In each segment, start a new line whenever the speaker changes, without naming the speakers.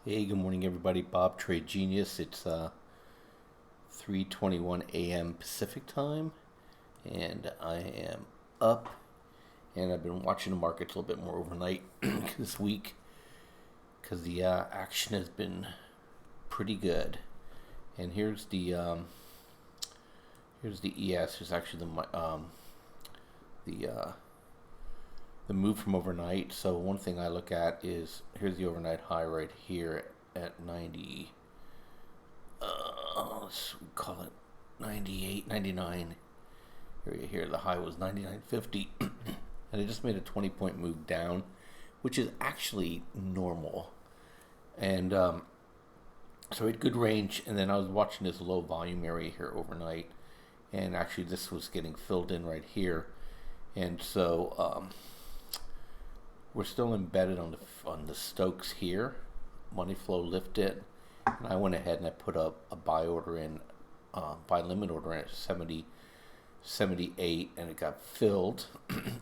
Hey, good morning, everybody. Bob, Trade Genius. It's 3:21 a.m. Pacific time, and I am up. And I've been watching the markets a little bit more overnight this week because the action has been pretty good. And here's the ES. Here's actually the the move from overnight. So one thing I look at is here's the overnight high right here at 90. Let's call it 98, 99. Here the high was 99.50, and it just made a 20-point move down, which is actually normal. And so we had good range, and then I was watching this low volume area here overnight, and actually this was getting filled in right here, and so we're still embedded on the Stokes here. Money flow lifted, and I went ahead and I put up a buy order in, buy limit order in at 78, and it got filled.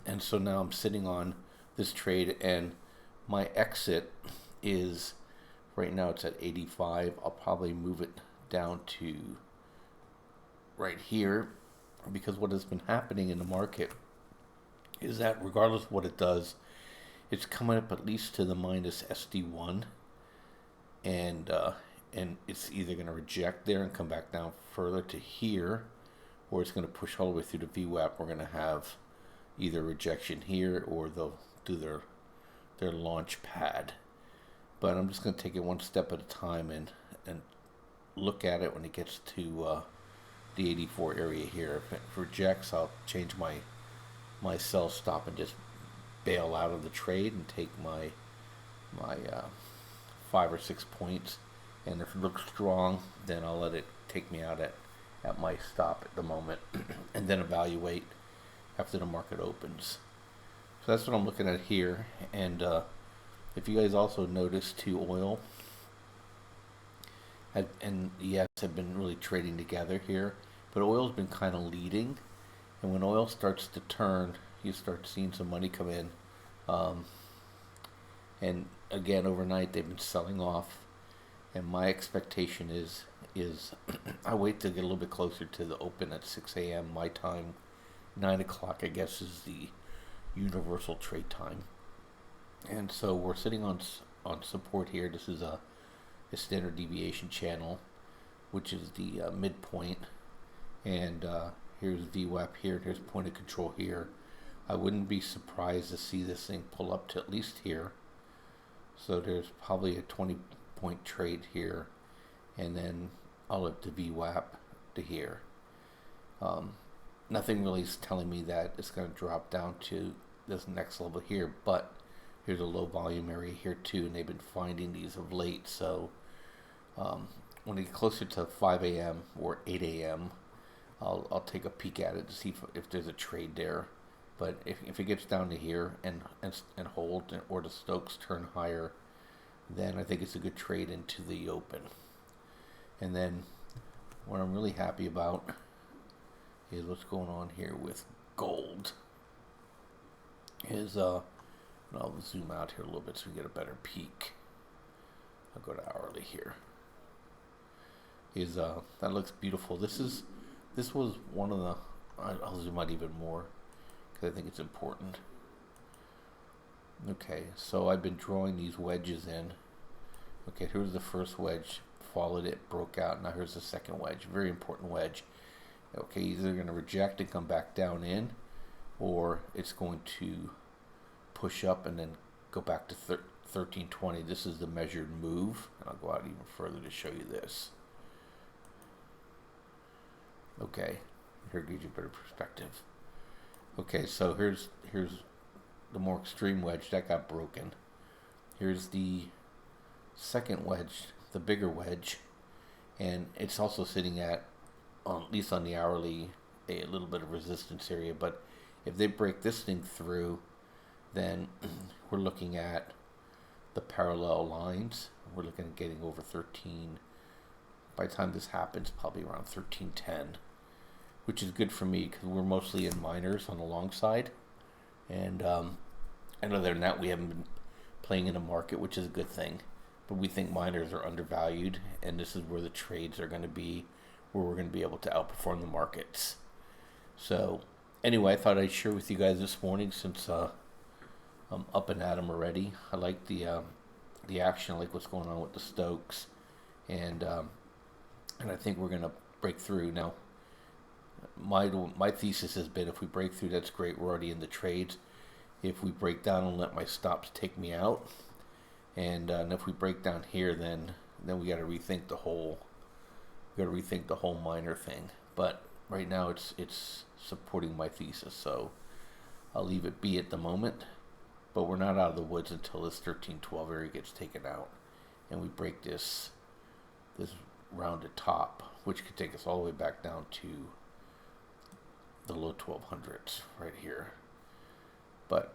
And so now I'm sitting on this trade, and my exit is right now it's at 85. I'll probably move it down to right here, because what has been happening in the market is that regardless of what it does, it's coming up at least to the minus SD1, and it's either going to reject there and come back down further to here, or it's going to push all the way through the VWAP. We're going to have either rejection here, or they'll do their launch pad. But I'm just going to take it one step at a time and look at it when it gets to the 84 area here. If it rejects, I'll change my sell stop and just bail out of the trade and take my 5 or 6 points. And if it looks strong, then I'll let it take me out at my stop at the moment, and then evaluate after the market opens. So that's what I'm looking at here. And if you guys also notice too, oil and ES have been really trading together here, but oil's been kind of leading. And when oil starts to turn, you start seeing some money come in. And again, overnight they've been selling off. And my expectation is I wait to get a little bit closer to the open at 6 a.m. my time. 9 o'clock, I guess, is the universal trade time. And so we're sitting on support here. This is a standard deviation channel, which is the midpoint. And here's VWAP here, and here's point of control here. I wouldn't be surprised to see this thing pull up to at least here. So there's probably a 20-point trade here, and then I'll up to VWAP to here. Nothing really is telling me that it's going to drop down to this next level here, but here's a low volume area here too, and they've been finding these of late. So when they get closer to 5 a.m. or 8 a.m., I'll take a peek at it to see if there's a trade there. But if it gets down to here and hold, or the Stokes turn higher, then I think it's a good trade into the open. And then what I'm really happy about is what's going on here with gold. I'll zoom out here a little bit so we get a better peek. I'll go to hourly here. That looks beautiful. This was one of the, I'll zoom out even more because I think it's important. Okay, so I've been drawing these wedges in. Okay, here's the first wedge, followed it, broke out. Now here's the second wedge, very important wedge. Okay, either going to reject and come back down in, or it's going to push up and then go back to 1320. This is the measured move, and I'll go out even further to show you this. Okay, here gives you a better perspective. Okay, so here's the more extreme wedge that got broken. Here's the second wedge, the bigger wedge, and it's also sitting at least on the hourly, a little bit of resistance area. But if they break this thing through, then we're looking at the parallel lines. We're looking at getting over 13. By the time this happens, probably around 1310, which is good for me because we're mostly in minors on the long side. And other than that, we haven't been playing in the market, which is a good thing. but we think miners are undervalued, and this is where the trades are going to be, where we're going to be able to outperform the markets. So anyway, I thought I'd share with you guys this morning since I'm up and at 'em already. I like the action. I like what's going on with the Stokes, and I think we're going to break through now. My thesis has been if we break through, that's great. We're already in the trades. If we break down and let my stops take me out, and if we break down here, then we got to rethink the whole miner thing. But right now, it's supporting my thesis, so I'll leave it be at the moment. But we're not out of the woods until this 1312 area gets taken out, and we break this rounded top, which could take us all the way back down to the low 1200s right here. But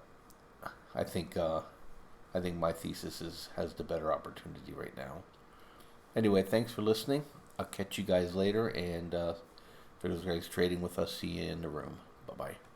I think my thesis has the better opportunity right now. Anyway, thanks for listening. I'll catch you guys later, and for those guys trading with us, see you in the room. Bye bye.